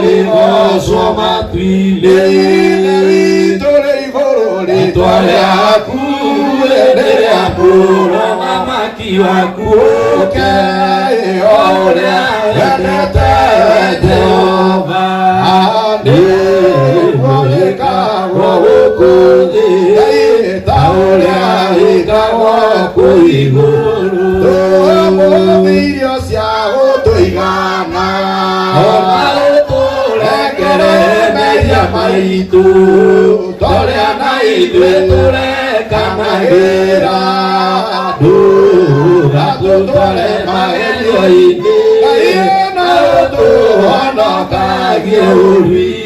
rĩgocwo matu-inĩ, rĩtwa rĩaku rĩrĩa mũthamaki waku ũke, o ũrĩa wendete Jehova, nĩguo wĩkagwo gũkũ thĩ, ta ũrĩa wĩkagwo kũu igũrũ. Tũmũthĩ irio cia gũtũigana, ona ũtũrekere mehia maitũ, tũrĩa na ithuĩ tũrekanagĩra, ndũgatũtware magerio-inĩ, na ũtũhonokagie ũru-inĩ.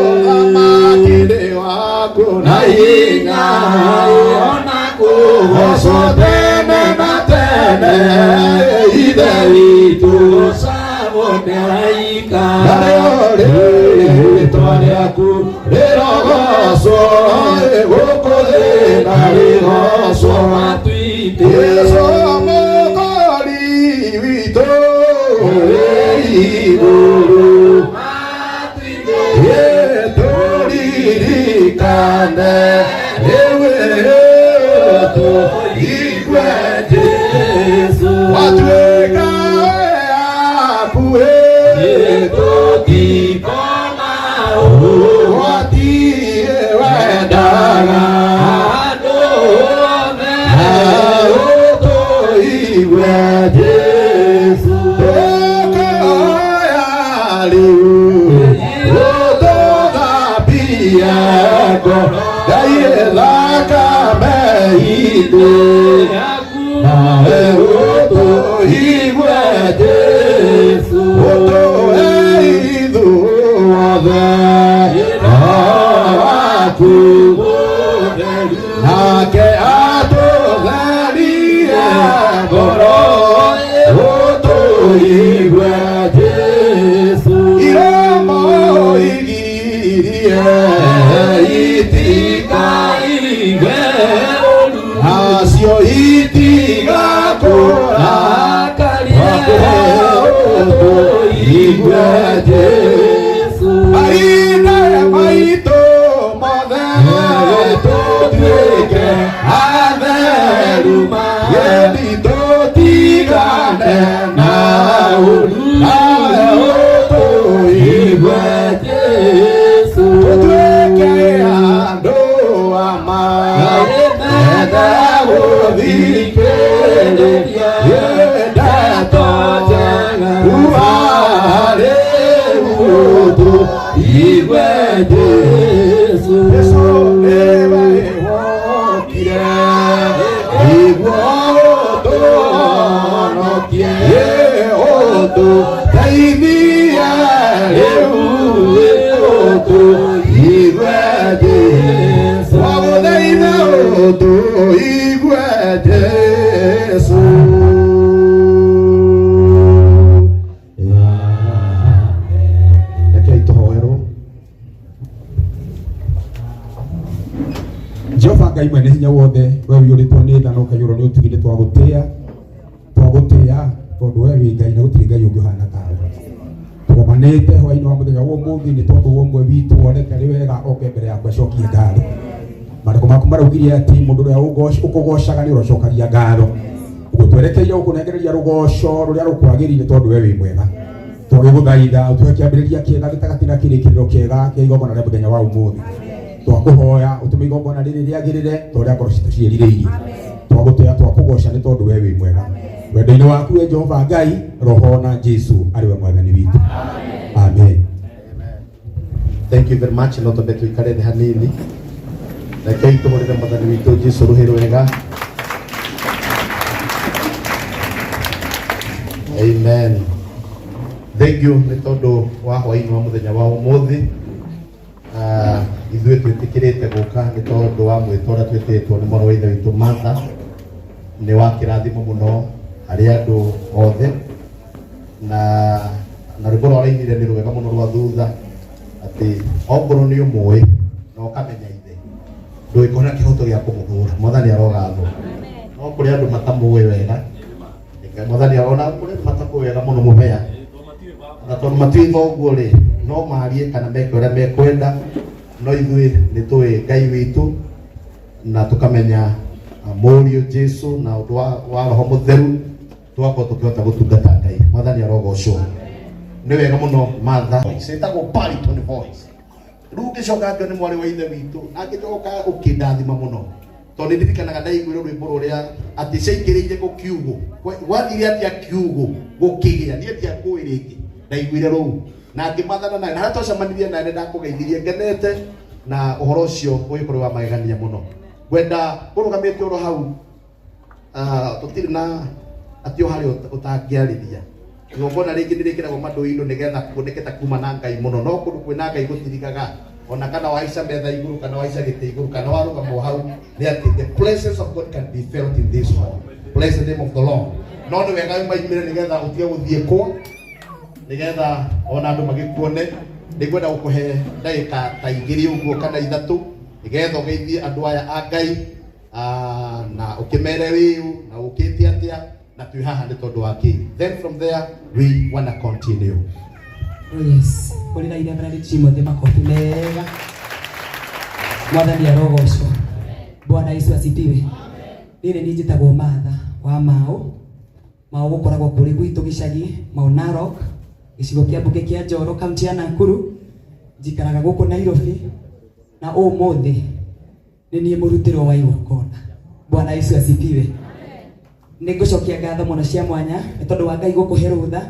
Ũthamaki waku na hinya, ona kũgocwo tene na tene, Ithe witũ ũcagwo nĩ araika, rĩtwa rĩaku rĩrogocwo gũkũ thĩ na rĩgocwo matu-inĩ. Jesũ mũkori witũ wĩ igũrũ matu-inĩ, tũririkane rĩu tũigue Jesũ watuĩka hakuhĩ, tũtikona ũgwati wendaga, andũ othe tũigue Jesũ. Tũkĩhoya rĩu tũthambie ngoro, Ngai thakame itũ, nawe ũtũigue Jesũ. Ũtũhe ithuothe waku mũtheru, nake atũtherie ngoro, ũtũigue Jesũ. Iromo igirie itikaige ũru, nacio itigakũrakarie, ũtũigue Jesũ. Mahinda maitũ mothe tũtuĩke atheru, mageni tũtigane na ũru, nawe ũtũigue Jesũ. Tũtuĩke andũ a Ngai, menda gũthikĩrĩria ndeto njega, tũigue Jesũ. Jesũ nĩwe wokire nĩguo ũtũhonokie, ũtũteithie rĩu ũtũigue Jesũ, twagũthaitha ũtũigue Jesũ. Rekei tũhoerwo. Jehova Ngai mwene hinya wothe, we wĩũrĩtwo nĩ tha na ũkaiyũrwo nĩ ũtugi, nĩ twagũtĩĩa tondũ we wĩ Ngai na gũtirĩ Ngai ũngĩ ũhana tawe. Tũgomanĩte hwaĩ-inĩ wa mũthenya wa ũmũthĩ nĩ tondũ wa ũmwe witũ woneka arĩ wega oke mbere yaku acokie ngatho. Maandĩko maku maraugire atĩ mũndũ ũrĩa ũkũgocaga nĩ ũrocokagia ngatho. Ũguo twerekeire gũkũnengereria rũgoco rũrĩa rũkwagĩrĩire tondũ we wĩ mwega. Twagĩgũthaitha ũtuhe kĩambĩrĩria kĩega gĩtagatĩ na kĩrĩkĩrĩro kĩega kĩa igongona rĩa mũthenya wa ũmũthĩ. Twakũhoya ũtũme igongona rĩrĩ rĩagĩrĩre ta ũrĩa ngoro citũ ciĩrirĩirie. Twagũtĩĩa twakũgoca nĩ tondũ we wĩ mwega. Wendo-inĩ waku we Jehova Ngai, Roho na Jesũ arĩ we mwathani witũ. Amen. Thank you very much. No tũmbe tũikare thĩ hanini. Rekei tũhũrĩre mwathani witũ Jesũ rũhĩ rwega. Amen. Thank you nĩ tondũ wa hwaĩ-inĩ wa mũthenya wa ũmũthĩ. Ithuĩ twĩtĩkĩrĩte gũka nĩ tondũ wa mwĩto ũrĩa twĩtĩtwo nĩ mwarĩ wa ithe witũ Martha. Nĩ wa kĩrathimo mũno harĩ andũ othe, na rwĩmbo rwa arainire nĩ rwega mũno rwa thutha atĩ ongorwo nĩ ũmũĩ na ũkamenya ithe ndũgĩkorwo na kĩhoto gĩa kũmũthũra. Mwathani arogathwo. No kũrĩ andũ matamũĩ wega, mwathani arona kũrĩ matamũĩ wega mũno mũhea na tondu matuitha uguo ri no marie kana meke uria mekwenda no ithui ni tuwi Ngai witu na tukamenya Mũriũ Jesu na undu wa Roho Mutheru twako tukihota gutungata Ngai. Mwathani arogocwo. Ni wega muno Martha setagwo baritone voice. Ruge coka ngone mwari wa ithe witu angicoka ukindathima muno tondu ndirikanaga ndaiguire rwimbo ruria ati ciaingiriire ku kiugo wathire atia kiugo gukigia ni atia kuiringi ndaiguire ru na ngimathana na hatocamanirie na nenda kugeithirie ngenete na uhoro ucio ugikorwo wa magegania muno gwenda urugamite uro hau tutiri na atio hari utangiarithia ngona ringi ndirikiragwo mandu-ino nigetha kuoneketa kuma na Ngai muno no kundu kwina Ngai gutirigaga ona kana waica metha iguru kana waica gite iguru kana warugamo hau ni ati the presence of God can be felt in this hall. Bless the name of the Lord. No ni wega maimire nigetha utige guthie kwa nigetha ona andu magikuone nigwenda gukuhe ndagika ta igiri uguo kana ithatu nigetha ugeithie andu aya a Ngai na ukimere wiu na ukiti atia na twi haha ni tondu waki. Then from there we want to continue. Oh yes, kulina ina kana chimo de makofi mega. Mwathani arogocwo. Bwana Yesu asifiwe. Nini njitagwo Martha wa Mao gukoragwo kuri gwitu gicagi Mount Narok gicigo kia Mbuge kia Njoro kaunti ya Nakuru njikaraga guku Nairobi na umuthi ni murutiro wa igokona. Bwana Yesu asifiwe. Ningucokia ngatho muno cia mwanya ni tondu wa Ngai gukuhe rutha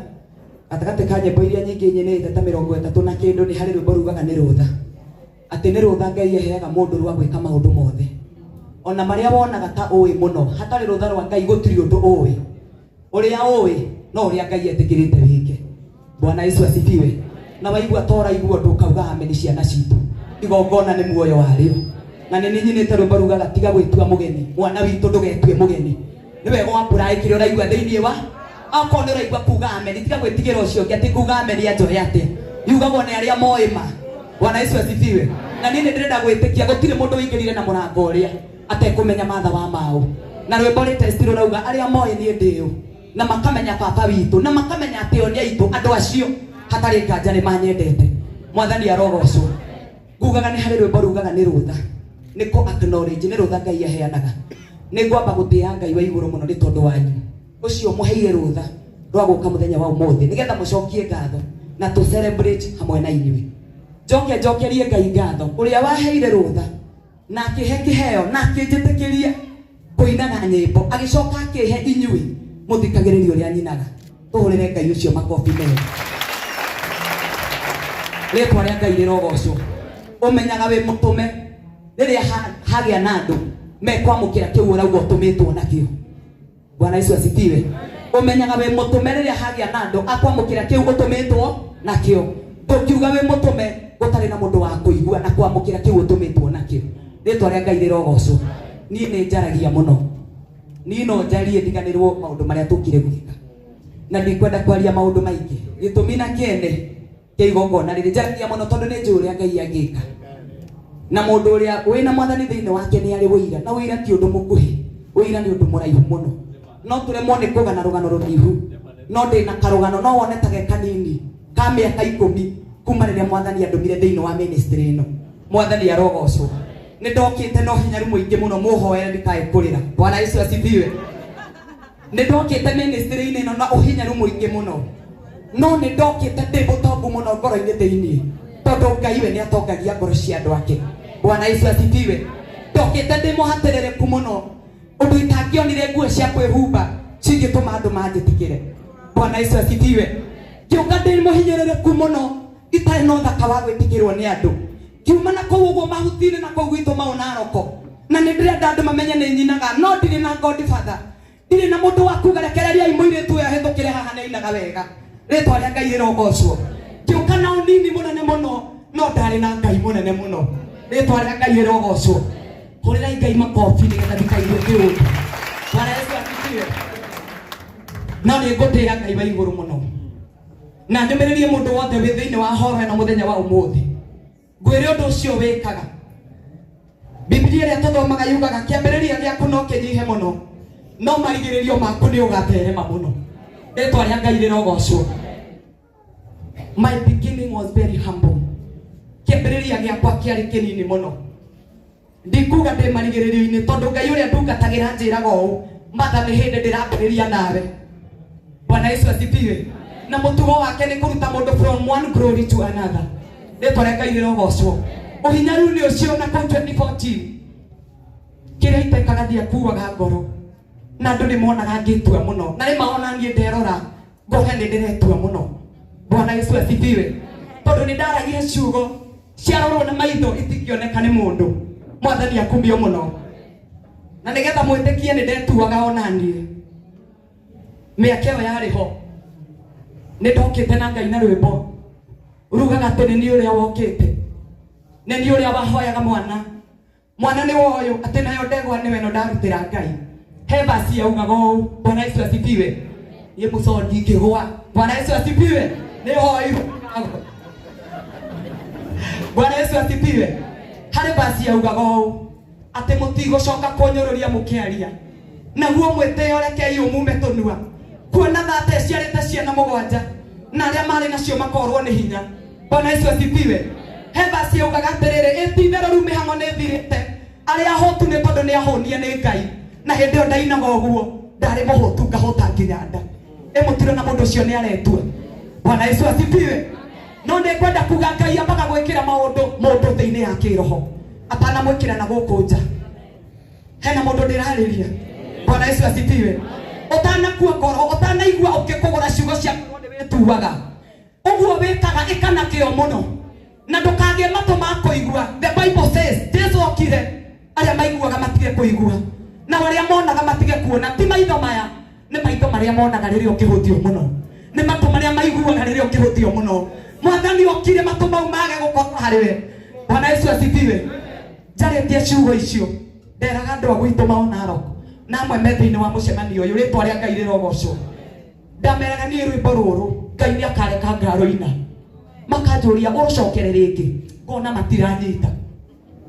atagate ka nyimbo iria nyingi nyenete ta 30 na kindu ni hari rwimbo rugaga ni rutha ati ni rutha Ngai eheaga mundu rwa gwika maundu mothe ona maria wonaga ta uwi muno hatari rutha rwa Ngai gutiri undu uwi uria uwi no uria Ngai etikirite wike. Bwana Yesu asifiwe. Na waigua tora igua ndukauga ameni ciana citu igongona ni muoyo wario na ni nyinite rwimbo rugaga tiga gwitua mugeni mwana witu ndugetue mugeni ni wega wapura ikire uraigua thiini wa akon uraigua kuga ameni tiga gwitigira ucio ngi ati kuga ameni anjoe ati yugagwo ni aria moima. Bwana Yesu asifiwe. Na nini ndirenda gwitikia gutire mundu wingirire na murango uria atekumenya Martha wa Mao na rwimbo ri testiro rauga aria moe ni ndio na makamenya baba witu na makamenya ati oni aitu andu acio hatari nganja ni manyendete. Mwathani arogocwo. Ngugaga ni hari rwimbo rugaga ni rutha niko acknowledge ni rutha Ngai aheanaga ni ngwamba gutia Ngai wa iguru muno ni tondu wanyu ucio muheire rutha rwa guka muthenya wa umuthi nigetha mucokie ngatho na tu celebrate hamwe na inyui. Njokerie Ngai ngatho uria waheire rutha na akihe kiheo na akinjitikiria kuinaga nyimbo agicoka akihe inyui muthikagiririo ria nyinaga. Tuhurire Ngai ucio makofi mega. Ritwa ria Ngai rirogocwo. Umenyaga wi mutume riria hagia na andu mekwamukira kiu urauga utumitwo nakio. Bwana Yesu asifiwe. Umenyaga wi mutume riria hagia na andu akwamukira kiu utumitwo nakio. Tukiuga wi mutume gutari na mundu wa kuigua na kwamukira kiu utumitwo nakio. Ritwa ria Ngai rirogocwo. Nie ni njaragia muno ni no njarie ndiganirwo maundu maria tukire gwika na ndikwenda kwaria maundu maingi gitumi na kiende kiigongona riri njaragia muno tondu ni njuri Ngai angika na mundu uria wina mwathani thiini wake ni ari wira na wira ti undu mukuhi wira ni undu muraihu muno no turemwo ni kugana rugano runihu no ndina karugano no wone tage kanini ka miaka 10 kuma riria mwathani andumire thiini wa ministry ino. Mwathani arogocwo. Ni ndokite no hinyaru muingi muno muhoere ndikae kurira. Bwana Yesu asifiwe. Ni ndokite ministry ino na uhinyaru muingi muno no ni ndokite ndi butongu muno ngoro-ini thiini tondu Ngai we ni atongagia ngoro cia andu ake. Bwana Yesu asifiwe. Ndokite ndi muhatirireku muno undu itangionire nguo cia kwihumba cingituma andu manjitikire. Bwana Yesu asifiwe. Kiuga ndi muhinyirireku muno itari no thaka wa gwitikirwo ni andu kiuma na kou uguo mahutire na kou gwitu Mount Narok na ni ndirenda andu mamenye ni nyinaga no ndiri na Godfather ndiri na mundu wa kuga rekereria imuiritu ya hithukire haha ni inaga wega. Ritwa ria Ngai rirogocwo. Kiuka na unini munene muno no ndari na Ngai munene muno. Ritwa ria Ngai rirogocwo. Kurira Ngai makofi nigetha ndikaigwe kiundu. Bwana Yesu asifiwe. No ni ngutia Ngai wa iguru muno na ndumiririe mundu wothe wi thiini wa horo na muthenya wa umuthi ngwire undu ucio wikaga. Biblia ria tuthomaga yugaga kiambiriria giaku no kinyihe muno no marigiririo maku ni ugaterema muno. Ritwa ria Ngai rirogocwo. My beginning was very humble. Kiambiriria giakwa kiari kinini muno. Ndikuga ndi marigiririo-ini tondu Ngai uria ndungatagira njiraga uu matha ni hindi ndirambiriria nawe. Bwana Yesu asifiwe. Na mutugo wake ni kuruta mundu from one glory to another. Ritwa ria Ngai rirogocwo. Uhinya riu ni ucio na 2014 kiria itekaga thia kuaga ngoro na andu ni monaga ngitua muno na ni maona nie nderora ngohe ni ndiretua muno. Bwana Yesu asifiwe. Tondu ni ndaragia ciugo ciarorwo na maitho itikioneka ni mundu. Mwathani akumio muno na nigetha mwitikie ni ndetuaga ona nie miaka iyo yariho ni ndokite na Ngai na rwimbo rugaga ati ni uria wokite ni uria wahoyaga mwana ni woyo ati nayo ndegwa ni weno ndarutira Ngai he basi yaugaga uu. Bwana Yesu asifiwe. Ye mucondi kigwa. Bwana Yesu asifiwe. Ni hoyu. Bwana Yesu asifiwe. Hari basi yaugaga uu ati mutigocoka kunyururia mukiaria naguo mwiteo rekei umume tunua kuona thate ciarite ciana mugwanja na aria mari nacio makorwo ni hinya. Bwana Yesu asifiwe. He basi yaugaga atiriri itithero riu mihango ni thirite aria hotu ni tondu ni ahonie ni Ngai na hindi yo ndainaga uguo ndari muhutu ngahota nginya nda imutiro na mundu ucio ni aretua. Bwana Yesu asifiwe. No ndi kwenda kuga Ngai ambaga gwikira mundu thiini ya kiroho atana mwikira na guku nja. Hena mundu ndirariria. Bwana Yesu asifiwe. Utana kuwa ngoro utana igua ukikugura ciugo cia ngoro ni wituaga uguo wikaga ikana kio muno na ndukagie matu ma kuigua. The Bible says Jesu okire aria maiguaga matige kuigua na aria monaga matige kuona. Ti maitho maya ni maitho maria monaga riria ukihutio muno, ni matu maria maiguaga riria ukihutio muno. Mwathani okire matu mau mage gukorwo hariwe. Bwana Yesu asifiwe. Njaritie ciugo icio nderaga andu agwitu maona roko na amwe methiini wa mucemanio uyu ritwa ria Ngai rirogocwo. Ndameraga ni rwimbo ruru Ngai ni akareka ngaro-ina makanjuria ucokere ringi ngona matiranyita.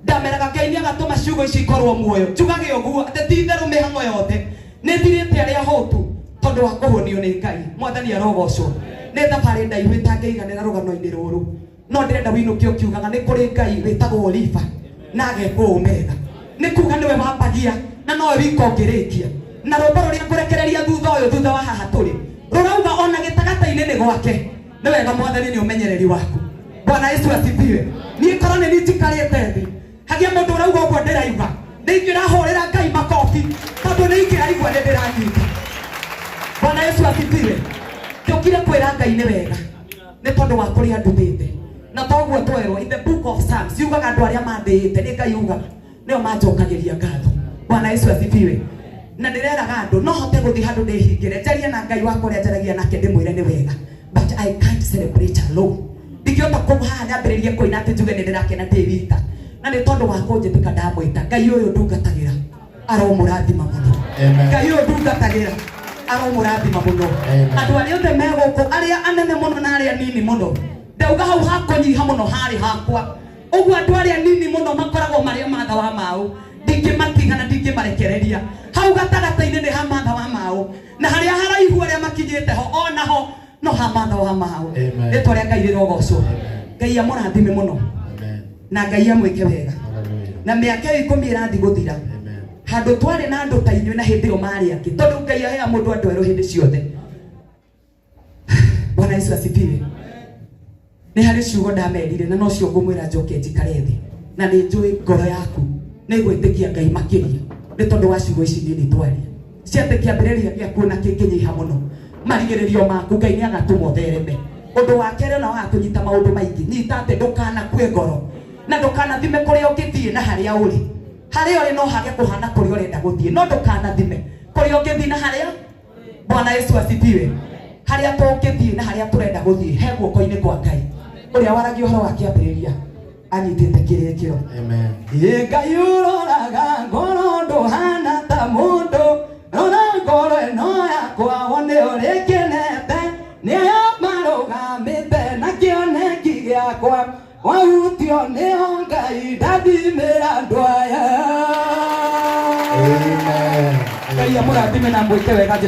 Ndameraga Ngai ni agatuma ciugo ici ikorwo muoyo. Njugage uguo ati ti theru mihango yothe ni thirite aria hotu tondu wa kuhonio ni Ngai. Mwathani arogocwo. Ni thabari ndaihu itangeiganira rugano-ini ruru no ndirenda winukio kiugaga ni kuri Ngai witagwo Oliva na agekwo Omega. Ni kuga niwe wambagia na nowe wiko ngirikia na rwimbo ruria ngurekereria thutha uyu thutha wa haha turi rurauga ona gitagata-ini ni gwake. Ni wega Mwathani ni umenyereri waku. Bwana Yesu asifiwe. Ni korwo ni njikarite thi hagia mundu urauga uguo ndiraiga ningirahurira Ngai makofi tondu ni ingiraigua ni ndiranyita. Bwana Yesu asifiwe. Njokire kwira Ngai ni wega ni tondu wa kuria nduthite na toguo twerwo in the book of Psalms yugaga andu aria mandite ni Ngai yugaga nio manjokagiria ngatho. Bwana Yesu asifiwe. Na ndireraga andu no hote guthi handu ndihingire njarie na Ngai wakwa uria njaragia nake ndimwire ni wega but I can't celebrate alone. Ndikiota kumha nyambiririe kuina ati njuge ni ndirakena ndi wita na ni tondu wa kunjitika ndamwita Ngai uyu ndungatagira aromurathima muno. Ngai uyu ndungatagira aromurathima muno. Andu aria othe meguku aria anene muno na aria nini muno ndauga hau hakonyiha muno hari hakwa uguo andu aria nini muno makoragwo maria matha wa mau ndingimatiga na ndingimarekereria hau gatagata-ini ni ha matha wa mau na haria haraihu aria makinyite ho onaho no ha matha wa mau. Ritwa ria Ngai rirogocwo. Ngai amurathime muno na Ngai amwike wega na miaka 10 irathi guthira handu twari na andu ta inyuĩ na hindi ĩyo marĩ angĩ tondu Ngai ahea mundu andu erũ hindi ciothe. Bwana Yesu asifiwe. Ni hari ciugo ndamerire na no cio ngumwira njoke njikare thi na ni njui ngoro yaku ni gwitikia Ngai makiria ni tondu wa ciugo ici ni twaria ciate kiambiriria gia kuona kinginyiha muno marigiririo maku Ngai ni agatuma thereme. Undu wa kere na wa kunyita maundu maingi ni tate ndukana kwe ngoro na ndukana thime kuria ungithie na haria uri no hage kuhana kuria urenda guthie no ndukana thime kuria ungithie na haria. Bwana Yesu asifiwe. Haria tungithie na haria turenda guthie he guoko-ini kwa Ngai uria waragia uhoro wa kiambiriria anyitite kirikiro. Amen. Ngai uroraga ngoro nduhana ta mundu rora ngoro ino yakwa wone urikenete niyo marugamite na kioneki giakwa wahutio niho Ngai ndathimira andu aya. Amen. Ngai amurathime na mwike wega.